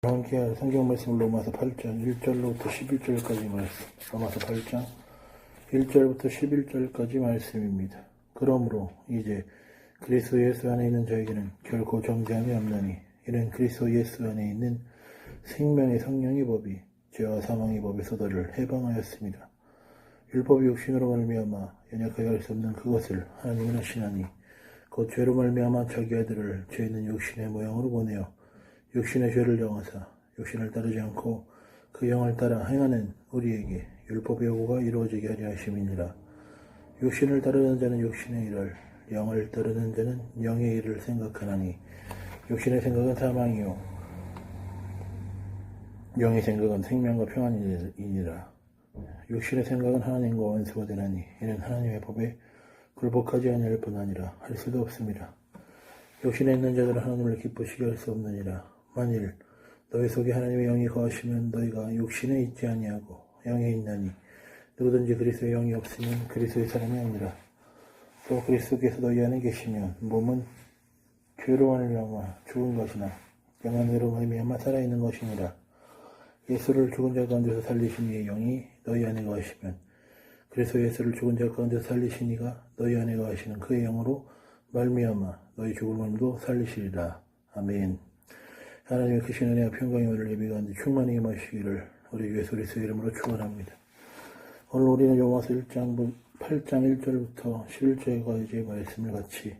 함께할 성경 말씀 로마서 8장 1절로부터 11절까지 말씀. 로마서 8장 1절부터 11절까지 말씀입니다. 그러므로 이제 그리스도 예수 안에 있는 저에게는 결코 정죄함이 없나니 이는 그리스도 예수 안에 있는 생명의 성령의 법이 죄와 사망의 법에서 너를 해방하였습니다. 율법이 육신으로 말미암아 연약하게 할 수 없는 그것을 하나님은 하시나니 곧 죄로 말미암아 자기 아들을 죄 있는 육신의 모양으로 보내어 육신의 죄를 정하사 육신을 따르지 않고 그 영을 따라 행하는 우리에게 율법의 요구가 이루어지게 하려 하심이니라. 육신을 따르는 자는 육신의 일을, 영을 따르는 자는 영의 일을 생각하나니 육신의 생각은 사망이요 영의 생각은 생명과 평안이니라. 육신의 생각은 하나님과 원수가 되나니 이는 하나님의 법에 굴복하지 아니할 뿐 아니라 할 수도 없습니다. 육신에 있는 자들은 하나님을 기쁘시게 할 수 없느니라. 만일 너희 속에 하나님의 영이 거하시면 너희가 육신에 있지 아니하고 영에 있나니 누구든지 그리스도의 영이 없으면 그리스도의 사람이 아니라. 또 그리스도께서 너희 안에 계시면 몸은 죄로 말미암아 죽은 것이나 영은 의로 말미암아 살아있는 것이니라. 예수를 죽은 자 가운데서 살리신 이의 영이 너희 안에 거하시면 그리스도 예수를 죽은 자 가운데서 살리신 이가 너희 안에 거하시는 그의 영으로 말미암아 너희 죽을 몸도 살리시리라. 아멘. 하나님의 크신 은혜와 평강의 은혜를 예비 가운데 충만히 임하시기를 우리 예수 그리스도의 이름으로 축원합니다. 오늘 우리는 로마서 8장 1절부터 11절까지의 말씀을 같이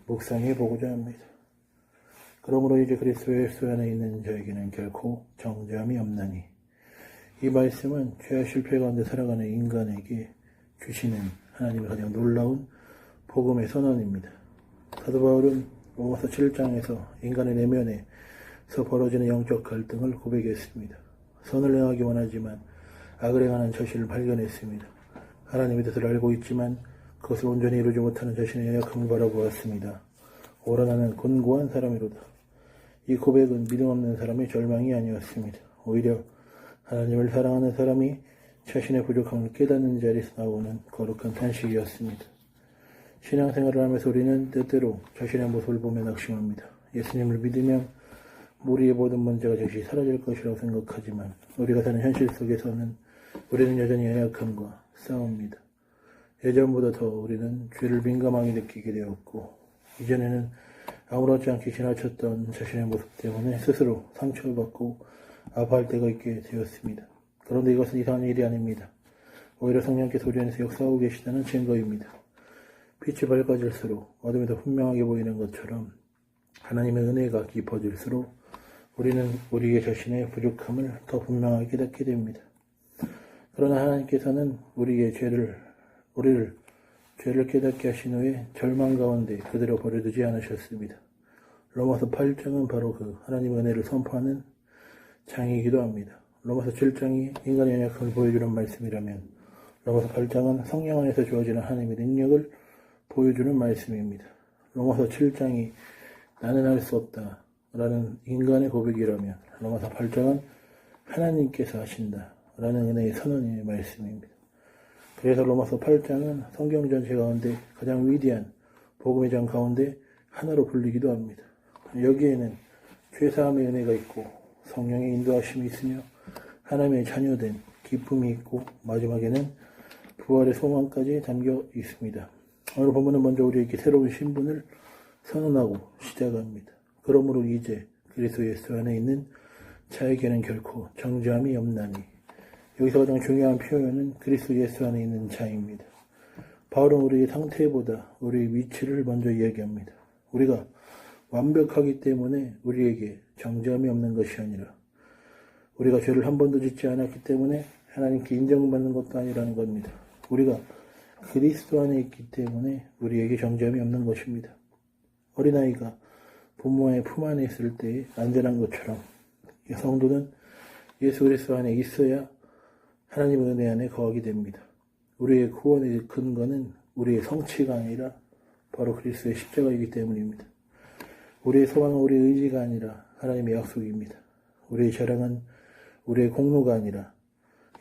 묵상해 보고자 합니다. 그러므로 이제 그리스도 예수 안에 있는 저에게는 결코 정죄함이 없나니. 이 말씀은 죄와 실패 가운데 살아가는 인간에게 주시는 하나님의 가장 놀라운 복음의 선언입니다. 사도 바울은 로마서 7장에서 인간의 내면에서 벌어지는 영적 갈등을 고백했습니다. 선을 행하기 원하지만 악을 행하는 자신을 발견했습니다. 하나님의 뜻을 알고 있지만 그것을 온전히 이루지 못하는 자신의 연약함을 바라보았습니다. 오라 나는 곤고한 사람이로다. 이 고백은 믿음 없는 사람의 절망이 아니었습니다. 오히려 하나님을 사랑하는 사람이 자신의 부족함을 깨닫는 자리에서 나오는 거룩한 탄식이었습니다. 신앙생활을 하면서 우리는 때때로 자신의 모습을 보며 낙심합니다. 예수님을 믿으면 우리의 모든 문제가 즉시 사라질 것이라고 생각하지만 우리가 사는 현실 속에서는 우리는 여전히 연약함과 싸웁니다. 예전보다 더 우리는 죄를 민감하게 느끼게 되었고 이전에는 아무렇지 않게 지나쳤던 자신의 모습 때문에 스스로 상처를 받고 아파할 때가 있게 되었습니다. 그런데 이것은 이상한 일이 아닙니다. 오히려 성령께서 우리 안에서 역사하고 계시다는 증거입니다. 빛이 밝아질수록 어둠이 더 분명하게 보이는 것처럼 하나님의 은혜가 깊어질수록 우리는 우리의 자신의 부족함을 더 분명하게 깨닫게 됩니다. 그러나 하나님께서는 우리의 죄를 깨닫게 하신 후에 절망 가운데 그대로 버려두지 않으셨습니다. 로마서 8장은 바로 그 하나님의 은혜를 선포하는 장이기도 합니다. 로마서 7장이 인간의 연약함을 보여주는 말씀이라면 로마서 8장은 성령 안에서 주어지는 하나님의 능력을 보여주는 말씀입니다. 로마서 7장이 나는 할 수 없다 라는 인간의 고백이라면 로마서 8장은 하나님께서 하신다 라는 은혜의 선언의 말씀입니다. 그래서 로마서 8장은 성경 전체 가운데 가장 위대한 복음의 장 가운데 하나로 불리기도 합니다. 여기에는 죄사함의 은혜가 있고 성령의 인도하심이 있으며 하나님의 자녀된 기쁨이 있고 마지막에는 부활의 소망까지 담겨 있습니다. 오늘 본문은 먼저 우리에게 새로운 신분을 선언하고 시작합니다. 그러므로 이제 그리스도 예수 안에 있는 자에게는 결코 정죄함이 없나니. 여기서 가장 중요한 표현은 그리스도 예수 안에 있는 자입니다. 바울은 우리의 상태보다 우리의 위치를 먼저 이야기합니다. 우리가 완벽하기 때문에 우리에게 정죄함이 없는 것이 아니라 우리가 죄를 한 번도 짓지 않았기 때문에 하나님께 인정받는 것도 아니라는 겁니다. 우리가 그리스도 안에 있기 때문에 우리에게 정죄함이 없는 것입니다. 어린아이가 부모의 품 안에 있을 때 안전한 것처럼 성도는 예수 그리스도 안에 있어야 하나님의 은혜 안에 거하게 됩니다. 우리의 구원의 근거는 우리의 성취가 아니라 바로 그리스도의 십자가이기 때문입니다. 우리의 소망은 우리의 의지가 아니라 하나님의 약속입니다. 우리의 자랑은 우리의 공로가 아니라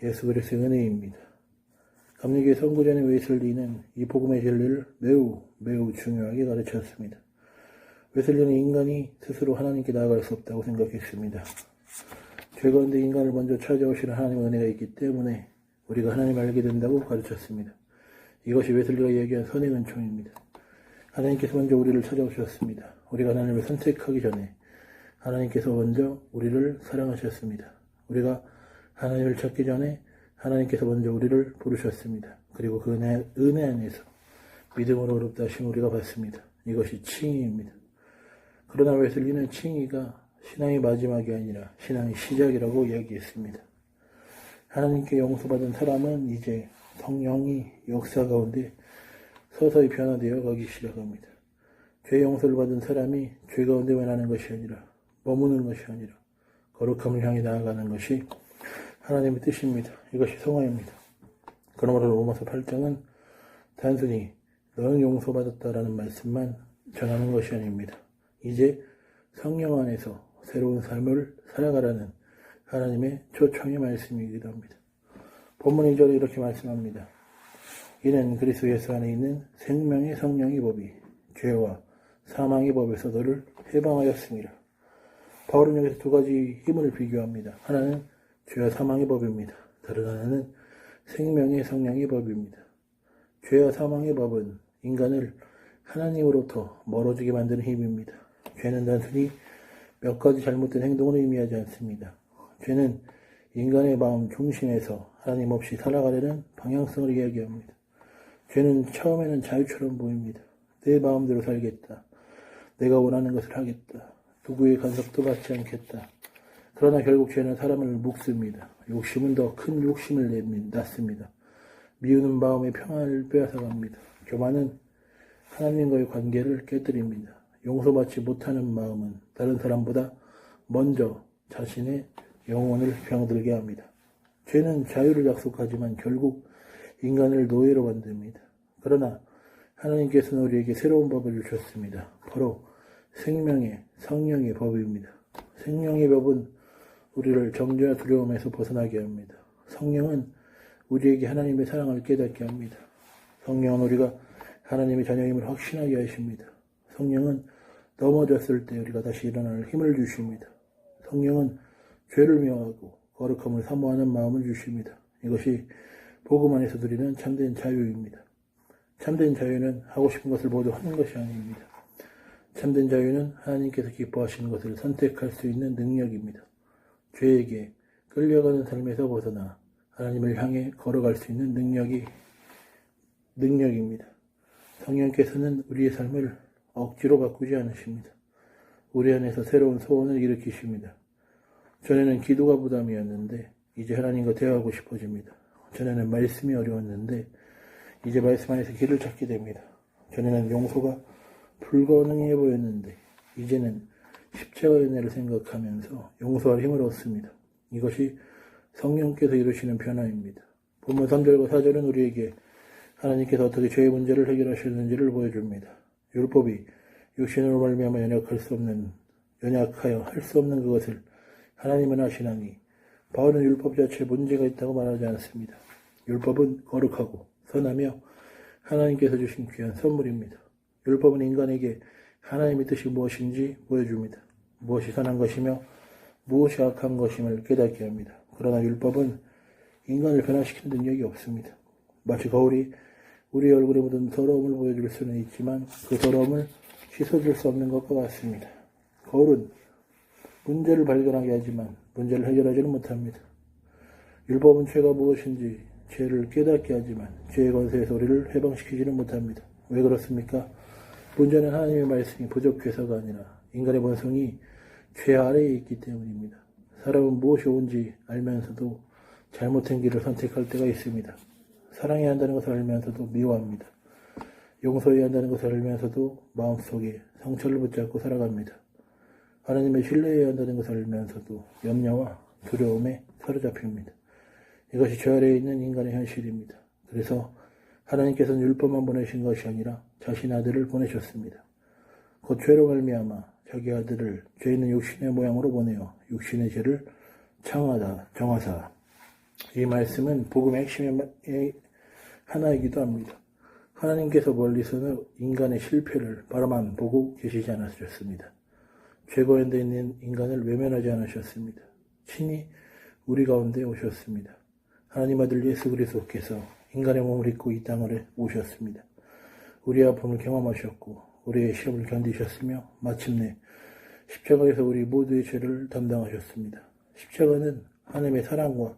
예수 그리스도의 은혜입니다. 감리교의 선구자인 웨슬리는 이 복음의 진리를 매우 중요하게 가르쳤습니다. 웨슬리는 인간이 스스로 하나님께 나아갈 수 없다고 생각했습니다. 죄 가운데 인간을 먼저 찾아오시는 하나님의 은혜가 있기 때문에 우리가 하나님을 알게 된다고 가르쳤습니다. 이것이 웨슬리가 얘기한 선의 은총입니다. 하나님께서 먼저 우리를 찾아오셨습니다. 우리가 하나님을 선택하기 전에 하나님께서 먼저 우리를 사랑하셨습니다. 우리가 하나님을 찾기 전에 하나님께서 먼저 우리를 부르셨습니다. 그리고 그 은혜 안에서 믿음으로 어렵다 하심 우리가 받습니다. 이것이 칭의입니다. 그러나 웨슬리는 칭의가 신앙의 마지막이 아니라 신앙의 시작이라고 이야기했습니다. 하나님께 용서받은 사람은 이제 성령이 역사 가운데 서서히 변화되어 가기 시작합니다. 죄 용서를 받은 사람이 죄 가운데 원하는 것이 아니라 머무는 것이 아니라 거룩함을 향해 나아가는 것이 하나님의 뜻입니다. 이것이 성화입니다. 그러므로 로마서 8장은 단순히 너는 용서받았다라는 말씀만 전하는 것이 아닙니다. 이제 성령 안에서 새로운 삶을 살아가라는 하나님의 초청의 말씀이기도 합니다. 본문 2절에 이렇게 말씀합니다. 이는 그리스도 예수 안에 있는 생명의 성령의 법이 죄와 사망의 법에서 너를 해방하였습니다. 바울은 여기서 두 가지 힘을 비교합니다. 하나는 죄와 사망의 법입니다. 다른 하나는 생명의 성령의 법입니다. 죄와 사망의 법은 인간을 하나님으로부터 멀어지게 만드는 힘입니다. 죄는 단순히 몇 가지 잘못된 행동을 의미하지 않습니다. 죄는 인간의 마음 중심에서 하나님 없이 살아가려는 방향성을 이야기합니다. 죄는 처음에는 자유처럼 보입니다. 내 마음대로 살겠다. 내가 원하는 것을 하겠다. 누구의 간섭도 받지 않겠다. 그러나 결국 죄는 사람을 묶습니다. 욕심은 더 큰 욕심을 낳습니다. 미우는 마음의 평안을 빼앗아갑니다. 교만은 하나님과의 관계를 깨뜨립니다. 용서받지 못하는 마음은 다른 사람보다 먼저 자신의 영혼을 병들게 합니다. 죄는 자유를 약속하지만 결국 인간을 노예로 만듭니다. 그러나 하나님께서는 우리에게 새로운 법을 주셨습니다. 바로 생명의 성령의 법입니다. 생명의 법은 우리를 정죄와 두려움에서 벗어나게 합니다. 성령은 우리에게 하나님의 사랑을 깨닫게 합니다. 성령은 우리가 하나님의 자녀임을 확신하게 하십니다. 성령은 넘어졌을 때 우리가 다시 일어날 힘을 주십니다. 성령은 죄를 미워하고 거룩함을 사모하는 마음을 주십니다. 이것이 복음 안에서 누리는 참된 자유입니다. 참된 자유는 하고 싶은 것을 모두 하는 것이 아닙니다. 참된 자유는 하나님께서 기뻐하시는 것을 선택할 수 있는 능력입니다. 죄에게 끌려가는 삶에서 벗어나 하나님을 향해 걸어갈 수 있는 능력입니다. 성령께서는 우리의 삶을 억지로 바꾸지 않으십니다. 우리 안에서 새로운 소원을 일으키십니다. 전에는 기도가 부담이었는데 이제 하나님과 대화하고 싶어집니다. 전에는 말씀이 어려웠는데 이제 말씀 안에서 길을 찾게 됩니다. 전에는 용서가 불가능해 보였는데 이제는 십자가의 은혜를 생각하면서 용서할 힘을 얻습니다. 이것이 성령께서 이루시는 변화입니다. 본문 3절과 4절은 우리에게 하나님께서 어떻게 죄의 문제를 해결하셨는지를 보여줍니다. 율법이 육신으로 말미암아 연약하여 할 수 없는 그것을 하나님은 하시나니 바울은 율법 자체에 문제가 있다고 말하지 않습니다. 율법은 거룩하고 선하며 하나님께서 주신 귀한 선물입니다. 율법은 인간에게 하나님의 뜻이 무엇인지 보여줍니다. 무엇이 선한 것이며 무엇이 악한 것임을 깨닫게 합니다. 그러나 율법은 인간을 변화시키는 능력이 없습니다. 마치 거울이 우리 얼굴에 묻은 더러움을 보여줄 수는 있지만 그 더러움을 씻어줄 수 없는 것과 같습니다. 거울은 문제를 발견하게 하지만 문제를 해결하지는 못합니다. 율법은 죄가 무엇인지 죄를 깨닫게 하지만 죄의 권세에서 우리를 해방시키지는 못합니다. 왜 그렇습니까? 문제는 하나님의 말씀이 부족해서가 아니라 인간의 본성이 죄 아래에 있기 때문입니다. 사람은 무엇이 옳은지 알면서도 잘못된 길을 선택할 때가 있습니다. 사랑해야 한다는 것을 알면서도 미워합니다. 용서해야 한다는 것을 알면서도 마음속에 상처를 붙잡고 살아갑니다. 하나님을 신뢰해야 한다는 것을 알면서도 염려와 두려움에 사로잡힙니다. 이것이 죄 아래에 있는 인간의 현실입니다. 그래서 하나님께서는 율법만 보내신 것이 아니라 자신 아들을 보내셨습니다. 곧 죄로 말미암아 자기 아들을 죄 있는 육신의 모양으로 보내어 육신의 죄를 정하사. 이 말씀은 복음의 핵심의 하나이기도 합니다. 하나님께서 멀리서는 인간의 실패를 바라만 보고 계시지 않으셨습니다. 죄 가운데 있는 인간을 외면하지 않으셨습니다. 친히 우리 가운데 오셨습니다. 하나님 아들 예수 그리스도께서 인간의 몸을 입고 이 땅을 오셨습니다. 우리의 아픔을 경험하셨고 우리의 시험을 견디셨으며 마침내 십자가에서 우리 모두의 죄를 담당하셨습니다. 십자가는 하나님의 사랑과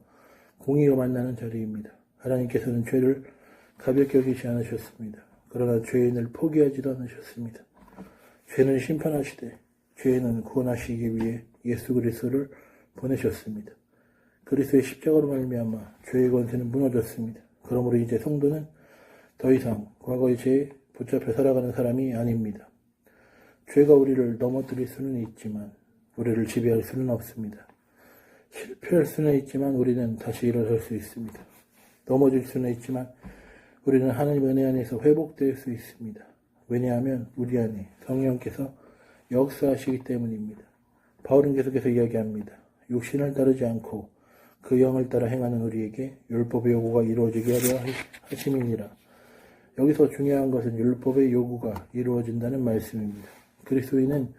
공의가 만나는 자리입니다. 하나님께서는 죄를 가볍게 여기지 않으셨습니다. 그러나 죄인을 포기하지도 않으셨습니다. 죄는 심판하시되 죄인은 구원하시기 위해 예수 그리스도를 보내셨습니다. 그리스도의 십자가로 말미암아 죄의 권세는 무너졌습니다. 그러므로 이제 성도는 더 이상 과거의 죄에 붙잡혀 살아가는 사람이 아닙니다. 죄가 우리를 넘어뜨릴 수는 있지만 우리를 지배할 수는 없습니다. 실패할 수는 있지만 우리는 다시 일어설 수 있습니다. 넘어질 수는 있지만 우리는 하나님의 은혜 안에서 회복될 수 있습니다. 왜냐하면 우리 안에 성령께서 역사하시기 때문입니다. 바울은 계속해서 이야기합니다. 육신을 따르지 않고 그 영을 따라 행하는 우리에게 율법의 요구가 이루어지게 하려 하심이니라. 여기서 중요한 것은 율법의 요구가 이루어진다는 말씀입니다. 그리스도인은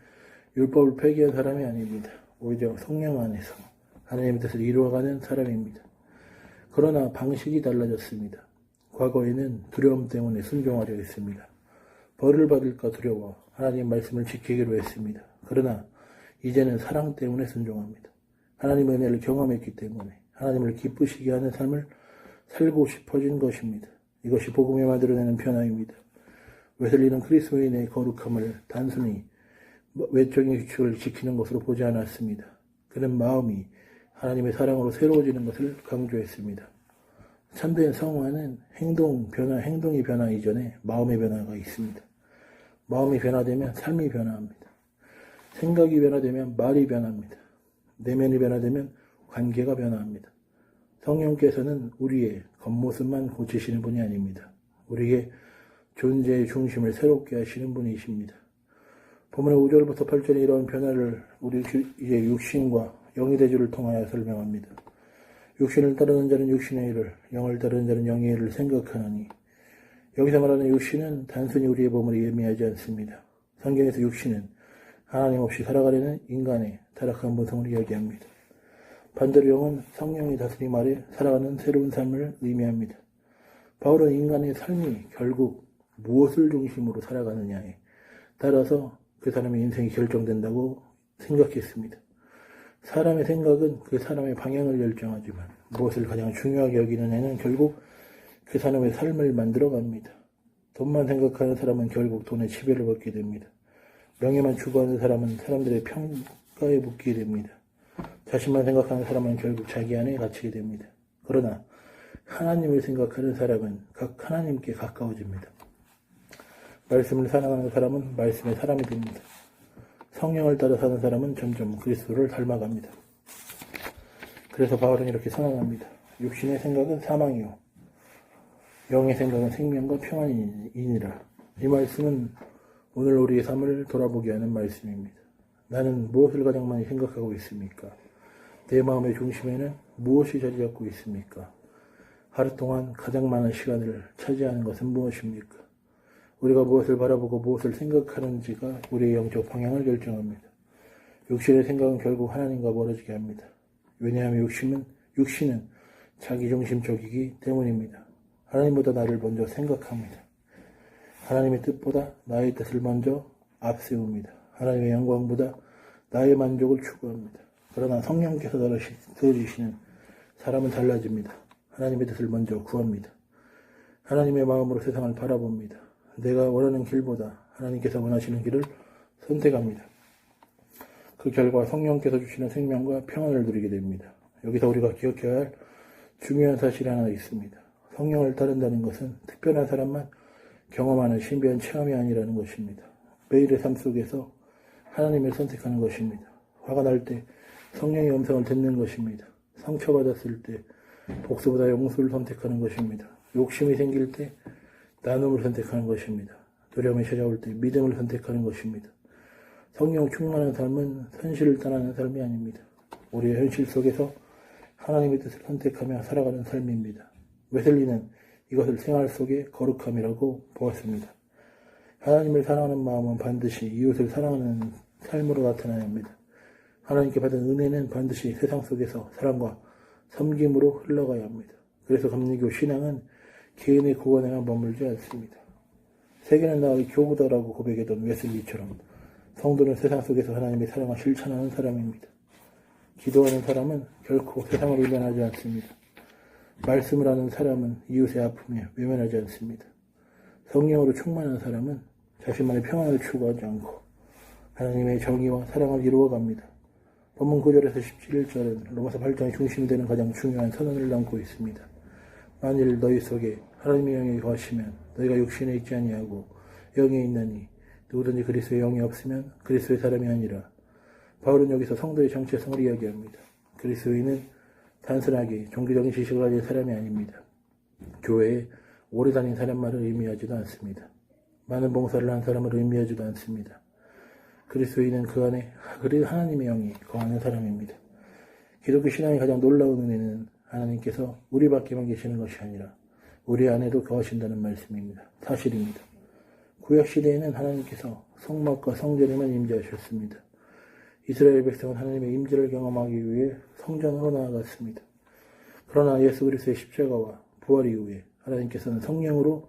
율법을 폐기한 사람이 아닙니다. 오히려 성령 안에서 하나님의 뜻을 이루어가는 사람입니다. 그러나 방식이 달라졌습니다. 과거에는 두려움 때문에 순종하려 했습니다. 벌을 받을까 두려워 하나님 말씀을 지키기로 했습니다. 그러나 이제는 사랑 때문에 순종합니다. 하나님의 은혜를 경험했기 때문에 하나님을 기쁘시게 하는 삶을 살고 싶어진 것입니다. 이것이 복음이 만들어내는 변화입니다. 웨슬리는 그리스도인의 거룩함을 단순히 외적인 규칙을 지키는 것으로 보지 않았습니다. 그는 마음이 하나님의 사랑으로 새로워지는 것을 강조했습니다. 참된 성화는 행동이 변화 이전에 마음의 변화가 있습니다. 마음이 변화되면 삶이 변화합니다. 생각이 변화되면 말이 변합니다. 내면이 변화되면 관계가 변화합니다. 성령께서는 우리의 겉모습만 고치시는 분이 아닙니다. 우리의 존재의 중심을 새롭게 하시는 분이십니다. 본문의 5절부터 8절에 이러한 변화를 우리 이제 육신과 영의 대조를 통하여 설명합니다. 육신을 따르는 자는 육신의 일을, 영을 따르는 자는 영의 일을 생각하느니. 여기서 말하는 육신은 단순히 우리의 몸을 의미하지 않습니다. 성경에서 육신은 하나님 없이 살아가려는 인간의 타락한 본성을 이야기합니다. 반대로 영은 성령의 다스림 아래 살아가는 새로운 삶을 의미합니다. 바울은 인간의 삶이 결국 무엇을 중심으로 살아가느냐에 따라서 그 사람의 인생이 결정된다고 생각했습니다. 사람의 생각은 그 사람의 방향을 결정하지만 무엇을 가장 중요하게 여기는 애는 결국 그 사람의 삶을 만들어갑니다. 돈만 생각하는 사람은 결국 돈의 지배를 받게 됩니다. 명예만 추구하는 사람은 사람들의 평가에 묶이게 됩니다. 자신만 생각하는 사람은 결국 자기 안에 갇히게 됩니다. 그러나 하나님을 생각하는 사람은 각 하나님께 가까워집니다. 말씀을 사랑하는 사람은 말씀의 사람이 됩니다. 성령을 따라 사는 사람은 점점 그리스도를 닮아갑니다. 그래서 바울은 이렇게 선언합니다. 육신의 생각은 사망이요 영의 생각은 생명과 평안이니라. 이 말씀은 오늘 우리의 삶을 돌아보게 하는 말씀입니다. 나는 무엇을 가장 많이 생각하고 있습니까? 내 마음의 중심에는 무엇이 자리 잡고 있습니까? 하루 동안 가장 많은 시간을 차지하는 것은 무엇입니까? 우리가 무엇을 바라보고 무엇을 생각하는지가 우리의 영적 방향을 결정합니다. 육신의 생각은 결국 하나님과 멀어지게 합니다. 왜냐하면 육신은 자기중심적이기 때문입니다. 하나님보다 나를 먼저 생각합니다. 하나님의 뜻보다 나의 뜻을 먼저 앞세웁니다. 하나님의 영광보다 나의 만족을 추구합니다. 그러나 성령께서 들으시는 사람은 달라집니다. 하나님의 뜻을 먼저 구합니다. 하나님의 마음으로 세상을 바라봅니다. 내가 원하는 길보다 하나님께서 원하시는 길을 선택합니다. 그 결과 성령께서 주시는 생명과 평안을 누리게 됩니다. 여기서 우리가 기억해야 할 중요한 사실이 하나 있습니다. 성령을 따른다는 것은 특별한 사람만 경험하는 신비한 체험이 아니라는 것입니다. 매일의 삶 속에서 하나님을 선택하는 것입니다. 화가 날 때 성령의 음성을 듣는 것입니다. 상처받았을 때 복수보다 용서를 선택하는 것입니다. 욕심이 생길 때 나눔을 선택하는 것입니다. 두려움이 찾아올 때 믿음을 선택하는 것입니다. 성령 충만한 삶은 현실을 떠나는 삶이 아닙니다. 우리의 현실 속에서 하나님의 뜻을 선택하며 살아가는 삶입니다. 웨슬리는 이것을 생활 속의 거룩함이라고 보았습니다. 하나님을 사랑하는 마음은 반드시 이웃을 사랑하는 삶으로 나타나야 합니다. 하나님께 받은 은혜는 반드시 세상 속에서 사랑과 섬김으로 흘러가야 합니다. 그래서 감리교 신앙은 개인의 구원에만 머물지 않습니다. 세계는 나의 교부다라고 고백했던 웨슬리처럼 성도는 세상 속에서 하나님의 사랑을 실천하는 사람입니다. 기도하는 사람은 결코 세상을 외면하지 않습니다. 말씀을 하는 사람은 이웃의 아픔에 외면하지 않습니다. 성령으로 충만한 사람은 자신만의 평안을 추구하지 않고 하나님의 정의와 사랑을 이루어갑니다. 본문 9절에서 17절은 로마서 8장의 중심이 되는 가장 중요한 선언을 담고 있습니다. 만일 너희 속에 하나님의 영이 거하시면 너희가 육신에 있지 아니하고 영에 있나니 누구든지 그리스도의 영이 없으면 그리스도의 사람이 아니라. 바울은 여기서 성도의 정체성을 이야기합니다. 그리스도인은 단순하게 종교적인 지식을 가진 사람이 아닙니다. 교회에 오래 다닌 사람만을 의미하지도 않습니다. 많은 봉사를 한 사람을 의미하지도 않습니다. 그리스도인은 그 안에 하나님의 영이 거하는 사람입니다. 기독교 신앙의 가장 놀라운 은혜는 하나님께서 우리 밖에만 계시는 것이 아니라 우리 안에도 거하신다는 말씀입니다. 사실입니다. 구약시대에는 하나님께서 성막과 성전에만 임재하셨습니다. 이스라엘 백성은 하나님의 임재를 경험하기 위해 성전으로 나아갔습니다. 그러나 예수 그리스도의 십자가와 부활 이후에 하나님께서는 성령으로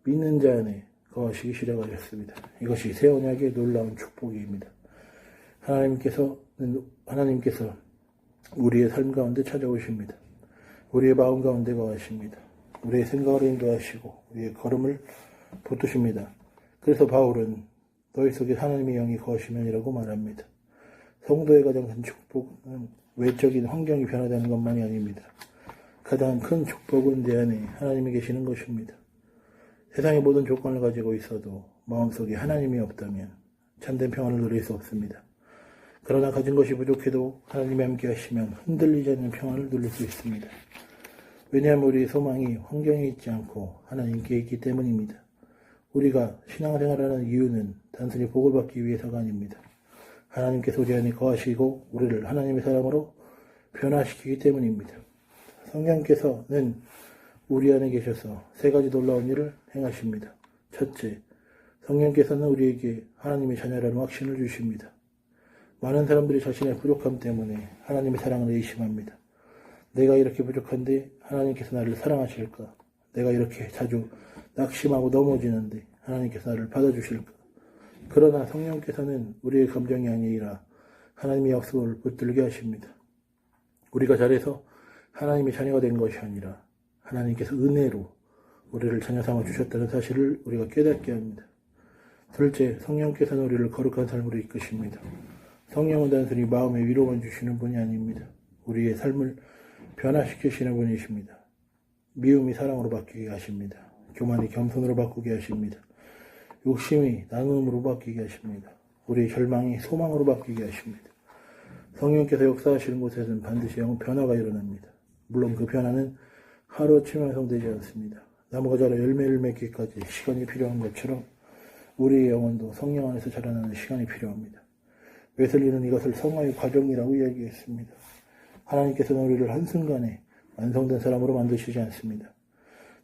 믿는 자 안에 거하시기 시작하셨습니다. 이것이 새 언약의 놀라운 축복입니다. 하나님께서 우리의 삶 가운데 찾아오십니다. 우리의 마음 가운데 거하십니다. 우리의 생각을 인도하시고 우리의 걸음을 붙드십니다. 그래서 바울은 너희 속에 하나님의 영이 거하시면이라고 말합니다. 성도의 가장 큰 축복은 외적인 환경이 변화되는 것만이 아닙니다. 가장 큰 축복은 내 안에 하나님이 계시는 것입니다. 세상의 모든 조건을 가지고 있어도 마음속에 하나님이 없다면 참된 평안을 누릴 수 없습니다. 그러나 가진 것이 부족해도 하나님이 함께 하시면 흔들리지 않는 평안을 누릴 수 있습니다. 왜냐하면 우리의 소망이 환경에 있지 않고 하나님께 있기 때문입니다. 우리가 신앙생활하는 이유는 단순히 복을 받기 위해서가 아닙니다. 하나님께서 우리 안에 거하시고 우리를 하나님의 사람으로 변화시키기 때문입니다. 성령께서는 우리 안에 계셔서 세 가지 놀라운 일을 행하십니다. 첫째, 성령께서는 우리에게 하나님의 자녀라는 확신을 주십니다. 많은 사람들이 자신의 부족함 때문에 하나님의 사랑을 의심합니다. 내가 이렇게 부족한데 하나님께서 나를 사랑하실까? 내가 이렇게 자주 낙심하고 넘어지는데 하나님께서 나를 받아주실까? 그러나 성령께서는 우리의 감정이 아니라 하나님의 약속을 붙들게 하십니다. 우리가 잘해서 하나님의 자녀가 된 것이 아니라 하나님께서 은혜로 우리를 자녀 삼아 주셨다는 사실을 우리가 깨닫게 합니다. 둘째, 성령께서는 우리를 거룩한 삶으로 이끄십니다. 성령은 단순히 마음의 위로만 주시는 분이 아닙니다. 우리의 삶을 변화시키시는 분이십니다. 미움이 사랑으로 바뀌게 하십니다. 교만이 겸손으로 바꾸게 하십니다. 욕심이 나눔으로 바뀌게 하십니다. 우리의 절망이 소망으로 바뀌게 하십니다. 성령께서 역사하시는 곳에서는 반드시 변화가 일어납니다. 물론 그 변화는 하루아침에 완성되지 않습니다. 나무가 자라 열매를 맺기까지 시간이 필요한 것처럼 우리의 영혼도 성령 안에서 자라나는 시간이 필요합니다. 웨슬리는 이것을 성화의 과정이라고 이야기했습니다. 하나님께서는 우리를 한순간에 완성된 사람으로 만드시지 않습니다.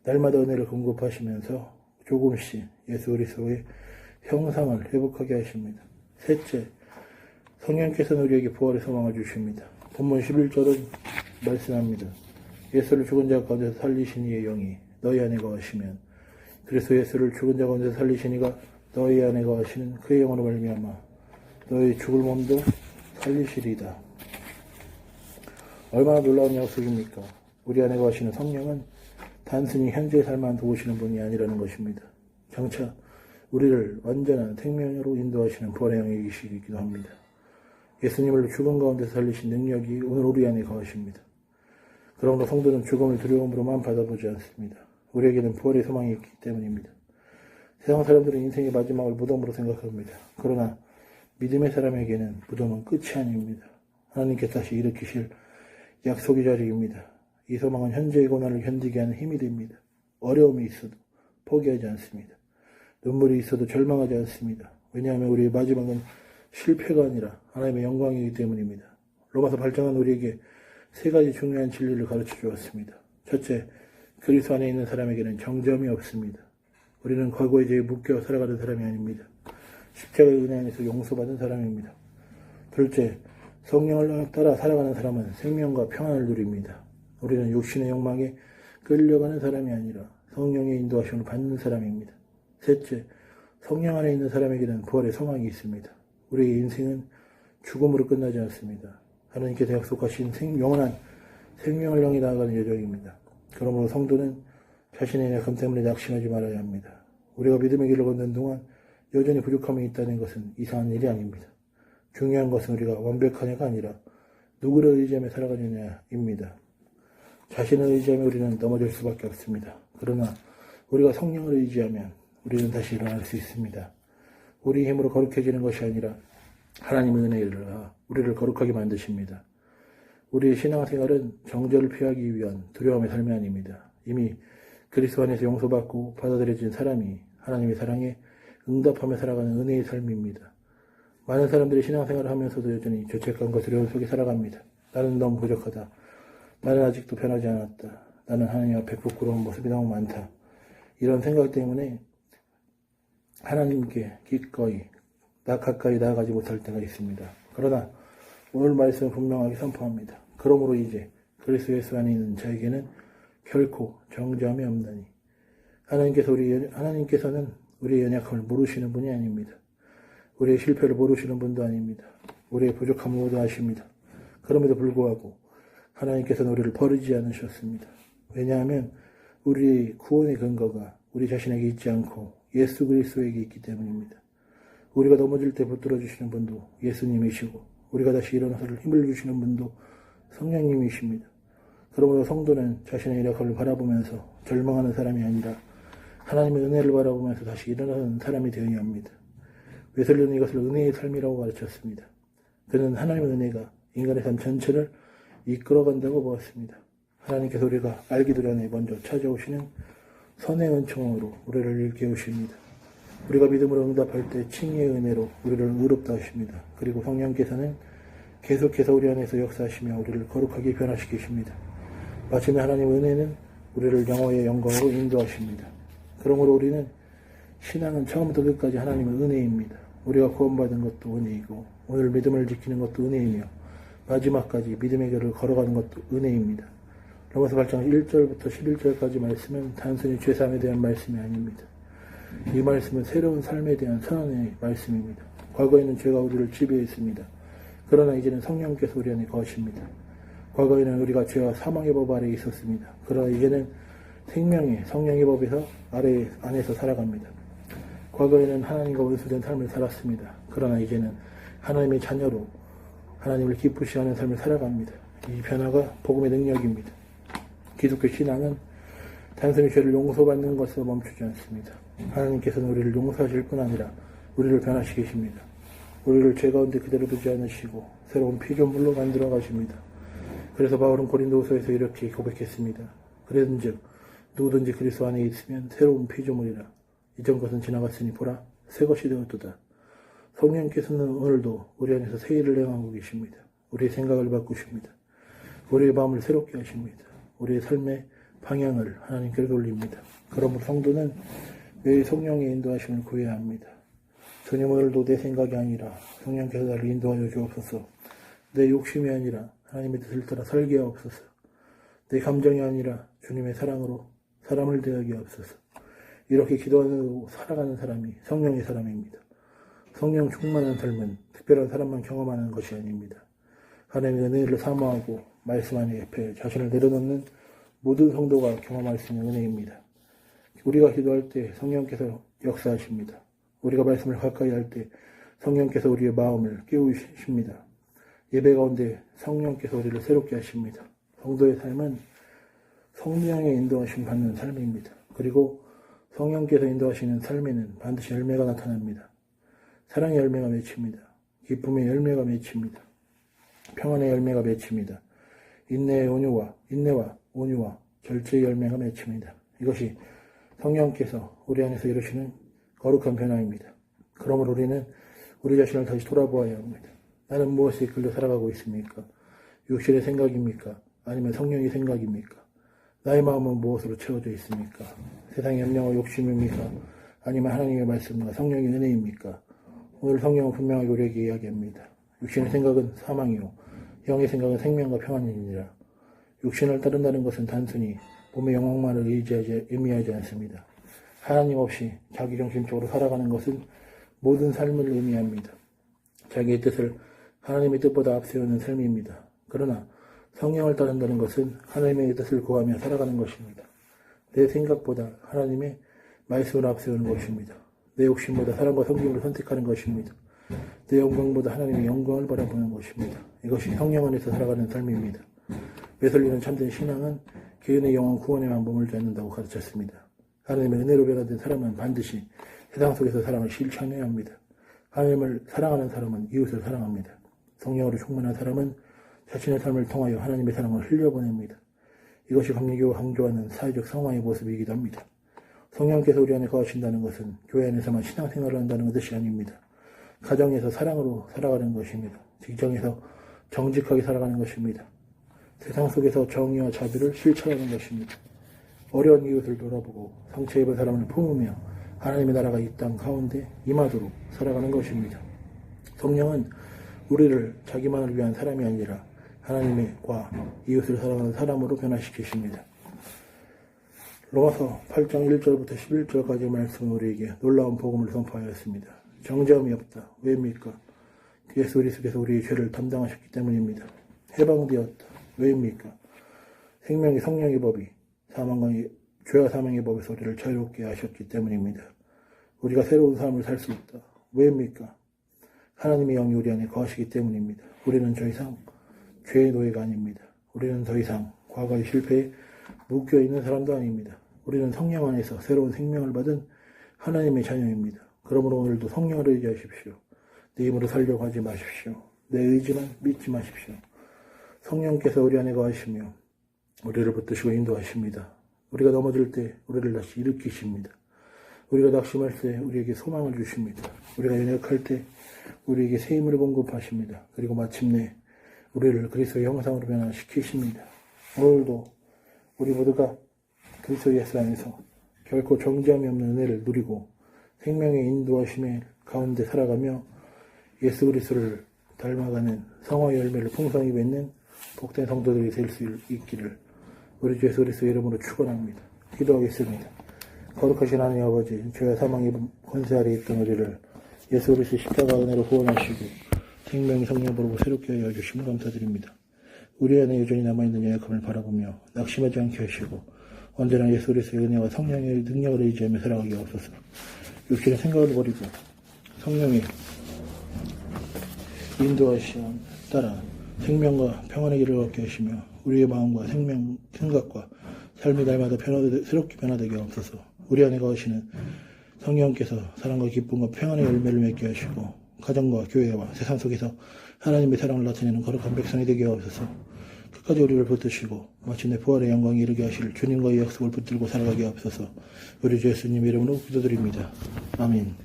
날마다 은혜를 공급하시면서 조금씩 예수 그리스도의 형상을 회복하게 하십니다. 셋째, 성령께서는 우리에게 부활의 소망을 주십니다. 본문 11절은 말씀합니다. 예수를 죽은 자 가운데서 살리신 이의 영이 너희 안에 거하시면 그래서 예수를 죽은 자 가운데서 살리신 이가 너희 안에 거하시는 그의 영으로 말미암아 너희 죽을 몸도 살리시리이다. 얼마나 놀라운 약속입니까? 우리 안에 거하시는 성령은 단순히 현재의 삶만 도우시는 분이 아니라는 것입니다. 장차 우리를 완전한 생명으로 인도하시는 부활의 영이시기도 합니다. 예수님을 죽음 가운데 살리신 능력이 오늘 우리 안에 거하십니다. 그러므로 성도는 죽음을 두려움으로만 받아보지 않습니다. 우리에게는 부활의 소망이 있기 때문입니다. 세상 사람들은 인생의 마지막을 무덤으로 생각합니다. 그러나 믿음의 사람에게는 무덤은 끝이 아닙니다. 하나님께서 다시 일으키실 약속의 자리입니다. 이 소망은 현재의 고난을 견디게 하는 힘이 됩니다. 어려움이 있어도 포기하지 않습니다. 눈물이 있어도 절망하지 않습니다. 왜냐하면 우리의 마지막은 실패가 아니라 하나님의 영광이기 때문입니다. 로마서 8장은 우리에게 세 가지 중요한 진리를 가르쳐 주었습니다. 첫째, 그리스도 안에 있는 사람에게는 정죄함이 없습니다. 우리는 과거의 죄에 묶여 살아가는 사람이 아닙니다. 십자가의 은혜 안에서 용서받은 사람입니다. 둘째, 성령을 따라 살아가는 사람은 생명과 평안을 누립니다. 우리는 육신의 욕망에 끌려가는 사람이 아니라 성령의 인도하심을 받는 사람입니다. 셋째, 성령 안에 있는 사람에게는 부활의 소망이 있습니다. 우리의 인생은 죽음으로 끝나지 않습니다. 하나님께서 약속하신 영원한 생명을 향해 나아가는 여정입니다. 그러므로 성도는 자신의 약함 때문에 낙심하지 말아야 합니다. 우리가 믿음의 길을 걷는 동안 여전히 부족함이 있다는 것은 이상한 일이 아닙니다. 중요한 것은 우리가 완벽하냐가 아니라 누구를 의지하며 살아가느냐입니다. 자신을 의지하며 우리는 넘어질 수밖에 없습니다. 그러나 우리가 성령을 의지하면 우리는 다시 일어날 수 있습니다. 우리 힘으로 거룩해지는 것이 아니라 하나님의 은혜가 우리를 거룩하게 만드십니다. 우리의 신앙생활은 정죄를 피하기 위한 두려움의 삶이 아닙니다. 이미 그리스도 안에서 용서받고 받아들여진 사람이 하나님의 사랑에 응답하며 살아가는 은혜의 삶입니다. 많은 사람들이 신앙생활을 하면서도 여전히 죄책감과 두려움 속에 살아갑니다. 나는 너무 부족하다. 나는 아직도 변하지 않았다. 나는 하나님 앞에 부끄러운 모습이 너무 많다. 이런 생각 때문에 하나님께 가까이 나아가지 못할 때가 있습니다. 그러나 오늘 말씀은 분명하게 선포합니다. 그러므로 이제 그리스도 예수 안에 있는 자에게는 결코 정죄함이 없나니 하나님께서는 우리의 연약함을 모르시는 분이 아닙니다. 우리의 실패를 모르시는 분도 아닙니다. 우리의 부족함을 모두 아십니다. 그럼에도 불구하고 하나님께서는 우리를 버리지 않으셨습니다. 왜냐하면 우리의 구원의 근거가 우리 자신에게 있지 않고 예수 그리스도에게 있기 때문입니다. 우리가 넘어질 때 붙들어 주시는 분도 예수님이시고 우리가 다시 일어나서 힘을 주시는 분도 성령님이십니다. 그러므로 성도는 자신의 연약함을 바라보면서 절망하는 사람이 아니라 하나님의 은혜를 바라보면서 다시 일어나는 사람이 되어야 합니다. 웨슬리는 이것을 은혜의 삶이라고 가르쳤습니다. 그는 하나님의 은혜가 인간의 삶 전체를 이끌어간다고 보았습니다. 하나님께서 우리가 알기 전에 먼저 찾아오시는 선의 은총으로 우리를 일깨우십니다. 우리가 믿음으로 응답할 때 칭의의 은혜로 우리를 의롭다 하십니다. 그리고 성령께서는 계속해서 우리 안에서 역사하시며 우리를 거룩하게 변화시키십니다. 마침내 하나님의 은혜는 우리를 영화의 영광으로 인도하십니다. 그러므로 우리는 신앙은 처음부터 끝까지 하나님의 은혜입니다. 우리가 구원받은 것도 은혜이고 오늘 믿음을 지키는 것도 은혜이며 마지막까지 믿음의 길을 걸어가는 것도 은혜입니다. 로마서 8장 1절부터 11절까지 말씀은 단순히 죄사함에 대한 말씀이 아닙니다. 이 말씀은 새로운 삶에 대한 선언의 말씀입니다. 과거에는 죄가 우리를 지배했습니다. 그러나 이제는 성령께서 우리 안에 거하십니다. 과거에는 우리가 죄와 사망의 법 아래에 있었습니다. 그러나 이제는 생명의 성령의 법에서 안에서 살아갑니다. 과거에는 하나님과 원수된 삶을 살았습니다. 그러나 이제는 하나님의 자녀로 하나님을 기쁘시하는 삶을 살아갑니다. 이 변화가 복음의 능력입니다. 기독교 신앙은 단순히 죄를 용서받는 것으로 멈추지 않습니다. 하나님께서는 우리를 용서하실 뿐 아니라 우리를 변화시키십니다. 우리를 죄 가운데 그대로 두지 않으시고 새로운 피조물로 만들어 가십니다. 그래서 바울은 고린도후서에서 이렇게 고백했습니다. 그런즉 누구든지 그리스도 안에 있으면 새로운 피조물이라. 이전 것은 지나갔으니 보라 새 것이 되었도다. 성령께서는 오늘도 우리 안에서 새 일을 행하고 계십니다. 우리의 생각을 바꾸십니다. 우리의 마음을 새롭게 하십니다. 우리의 삶의 방향을 하나님께 돌립니다. 그러므로 성도는 매일 성령의 인도하심을 구해야 합니다. 주님 오늘도 내 생각이 아니라 성령께서 나를 인도하여 주옵소서. 내 욕심이 아니라 하나님의 뜻을 따라 살게 하옵소서. 내 감정이 아니라 주님의 사랑으로 사람을 대하게 하옵소서. 이렇게 기도하고 살아가는 사람이 성령의 사람입니다. 성령 충만한 삶은 특별한 사람만 경험하는 것이 아닙니다. 하나님의 은혜를 사모하고 말씀 안에 옆에 자신을 내려놓는 모든 성도가 경험할 수 있는 은혜입니다. 우리가 기도할 때 성령께서 역사하십니다. 우리가 말씀을 가까이 할 때 성령께서 우리의 마음을 깨우십니다. 예배 가운데 성령께서 우리를 새롭게 하십니다. 성도의 삶은 성령의 인도하심 받는 삶입니다. 그리고 성령께서 인도하시는 삶에는 반드시 열매가 나타납니다. 사랑의 열매가 맺힙니다. 기쁨의 열매가 맺힙니다. 평안의 열매가 맺힙니다. 인내와 온유와 절제의 열매가 맺힙니다. 이것이 성령께서 우리 안에서 이루시는 거룩한 변화입니다. 그러므로 우리는 우리 자신을 다시 돌아보아야 합니다. 나는 무엇에 이끌려 살아가고 있습니까? 육신의 생각입니까? 아니면 성령의 생각입니까? 나의 마음은 무엇으로 채워져 있습니까? 세상의 염려와 욕심입니까? 아니면 하나님의 말씀과 성령의 은혜입니까? 오늘 성령은 분명하게 우리에게 이야기합니다. 육신의 생각은 사망이요 영의 생각은 생명과 평안이니라. 육신을 따른다는 것은 단순히 몸의 영광만을 의미하지 않습니다. 하나님 없이 자기중심적으로 살아가는 것은 모든 삶을 의미합니다. 자기의 뜻을 하나님의 뜻보다 앞세우는 삶입니다. 그러나 성령을 따른다는 것은 하나님의 뜻을 구하며 살아가는 것입니다. 내 생각보다 하나님의 말씀을 앞세우는 것입니다. 내 욕심보다 사랑과 성김을 선택하는 것입니다. 내 영광보다 하나님의 영광을 바라보는 것입니다. 이것이 성령 안에서 살아가는 삶입니다. 웨슬리는 참된 신앙은 개인의 영혼 구원에만 머물지 않는다고 가르쳤습니다. 하나님의 은혜로 변화된 사람은 반드시 세상 속에서 사랑을 실천해야 합니다. 하나님을 사랑하는 사람은 이웃을 사랑합니다. 성령으로 충만한 사람은 자신의 삶을 통하여 하나님의 사랑을 흘려보냅니다. 이것이 감리교가 강조하는 사회적 성화의 모습이기도 합니다. 성령께서 우리 안에 거하신다는 것은 교회 안에서만 신앙생활을 한다는 뜻이 아닙니다. 가정에서 사랑으로 살아가는 것입니다. 직장에서 정직하게 살아가는 것입니다. 세상 속에서 정의와 자비를 실천하는 것입니다. 어려운 이웃을 돌아보고 상처 입은 사람을 품으며 하나님의 나라가 이 땅 가운데 임하도록 살아가는 것입니다. 성령은 우리를 자기만을 위한 사람이 아니라 하나님과 이웃을 사랑하는 사람으로 변화시키십니다. 로마서 8장 1절부터 11절까지의 말씀은 우리에게 놀라운 복음을 선포하였습니다. 정죄함이 없다. 왜입니까? 예수 그리스도께서 우리의 죄를 담당하셨기 때문입니다. 해방되었다. 왜입니까? 생명의 성령의 법이 죄와 사망의 법에서 우리를 자유롭게 하셨기 때문입니다. 우리가 새로운 삶을 살 수 있다. 왜입니까? 하나님의 영이 우리 안에 거하시기 때문입니다. 우리는 더 이상 죄의 노예가 아닙니다. 우리는 더 이상 과거의 실패에 묶여있는 사람도 아닙니다. 우리는 성령 안에서 새로운 생명을 받은 하나님의 자녀입니다. 그러므로 오늘도 성령을 의지하십시오. 내 힘으로 살려고 하지 마십시오. 내 의지만 믿지 마십시오. 성령께서 우리 안에 거하시며 우리를 붙드시고 인도하십니다. 우리가 넘어질 때 우리를 다시 일으키십니다. 우리가 낙심할 때 우리에게 소망을 주십니다. 우리가 연약할 때 우리에게 새 힘을 공급하십니다. 그리고 마침내 우리를 그리스도의 형상으로 변화시키십니다. 오늘도 우리 모두가 그리스도 예수 안에서 결코 정죄함이 없는 은혜를 누리고 생명의 인도하심의 가운데 살아가며 예수 그리스도를 닮아가는 성화의 열매를 풍성히 맺는 복된 성도들이 될 수 있기를 우리 주 예수 그리스도의 이름으로 축원합니다. 기도하겠습니다. 거룩하신 하나님 아버지, 죄와 사망의 권세 아래 있던 우리를 예수 그리스도의 십자가 은혜로 구원하시고 생명의 성령 보고 새롭게 하여 주심을 감사드립니다. 우리 안에 여전히 남아있는 연약함을 바라보며 낙심하지 않게 하시고 언제나 예수 그리스도의 은혜와 성령의 능력을 의지하며 살아가게 하옵소서. 육신의 생각을 버리고 성령의 인도하시는 따라 생명과 평안의 길을 걷게 하시며 우리의 마음과 생각과 삶이 날마다 새롭게 변화되게 하옵소서. 우리 안에 거하시는 성령께서 사랑과 기쁨과 평안의 열매를 맺게 하시고 가정과 교회와 세상 속에서 하나님의 사랑을 나타내는 거룩한 백성이 되게 하옵소서. 끝까지 우리를 붙드시고 마침내 부활의 영광에 이르게 하실 주님과의 약속을 붙들고 살아가게 하옵소서. 우리 주 예수님 이름으로 기도드립니다. 아멘.